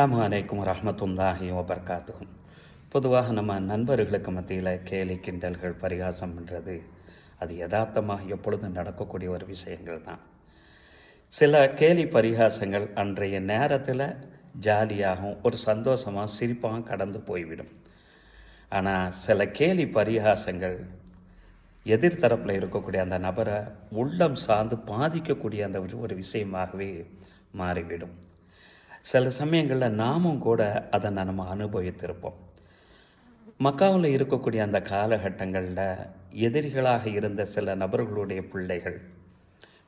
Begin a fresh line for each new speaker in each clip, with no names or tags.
அஸ்ஸலாமு அலைக்கும் வரஹ்மத்துல்லாஹி வபரகாத்துஹு. பொதுவாக நம்ம நண்பர்களுக்கு மத்தியில் கேலி கிண்டல்கள் பரிகாசம் பண்ணுறது அது யதார்த்தமாக எப்பொழுதும் நடக்கக்கூடிய ஒரு விஷயங்கள் தான். சில கேலி பரிகாசங்கள் அன்றைய நேரத்தில் ஜாலியாகவும் ஒரு சந்தோஷமாக சிரிப்பாகவும் கடந்து போய்விடும். ஆனால் சில கேலி பரிகாசங்கள் எதிர்த்தரப்பில் இருக்கக்கூடிய அந்த நபரை உள்ளம் சார்ந்து பாதிக்கக்கூடிய அந்த ஒரு விஷயமாகவே மாறிவிடும். சில சமயங்களில் நாமும் கூட அதை நம்ம அனுபவித்திருப்போம். மக்காவில் இருக்கக்கூடிய அந்த காலகட்டங்களில் எதிரிகளாக இருந்த சில நபர்களுடைய பிள்ளைகள்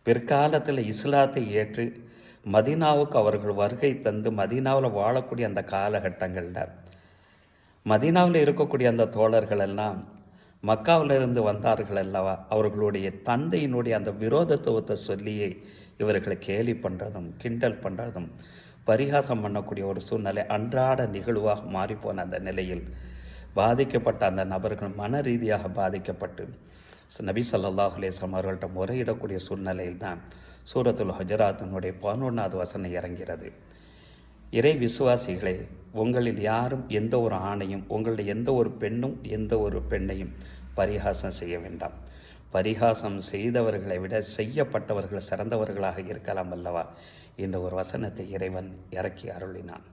பிற்காலத்தில் இஸ்லாத்தை ஏற்று மதீனாவுக்கு அவர்கள் வருகை தந்து மதீனாவில் வாழக்கூடிய அந்த காலகட்டங்களில் மதீனாவில் இருக்கக்கூடிய அந்த தோழர்கள் எல்லாம் மக்காவிலிருந்து வந்தார்கள் அல்லவா, அவர்களுடைய தந்தையினுடைய அந்த விரோதத்துவத்தை சொல்லியே இவர்களை கேலி பண்ணுறதும் கிண்டல் பண்ணுறதும் பரிகாசம் பண்ணக்கூடிய ஒரு சூழ்நிலை அன்றாட நிகழ்வாக மாறிப்போன அந்த நிலையில் பாதிக்கப்பட்ட அந்த நபர்கள் மன ரீதியாக பாதிக்கப்பட்டு நபி ஸல்லல்லாஹு அலைஹி வஸல்லம் அவர்கள்ட்ட முறையிடக்கூடிய சூழ்நிலையில் தான் சூரத்துல் ஹுஜராத்தினுடைய 11வது வசனம் இறங்கிறது. இறை விசுவாசிகளே, உங்களில் யாரும் எந்த ஒரு ஆணையும் உங்களுடைய எந்த ஒரு பெண்ணும் எந்த ஒரு பெண்ணையும் பரிகாசம் செய்ய வேண்டாம். பரிகாசம் செய்தவர்களை விட செய்யப்பட்டவர்கள் சிறந்தவர்களாக இருக்கலாம் அல்லவா என்ற ஒரு வசனத்தை இறைவன் இறக்கி அருளினான்.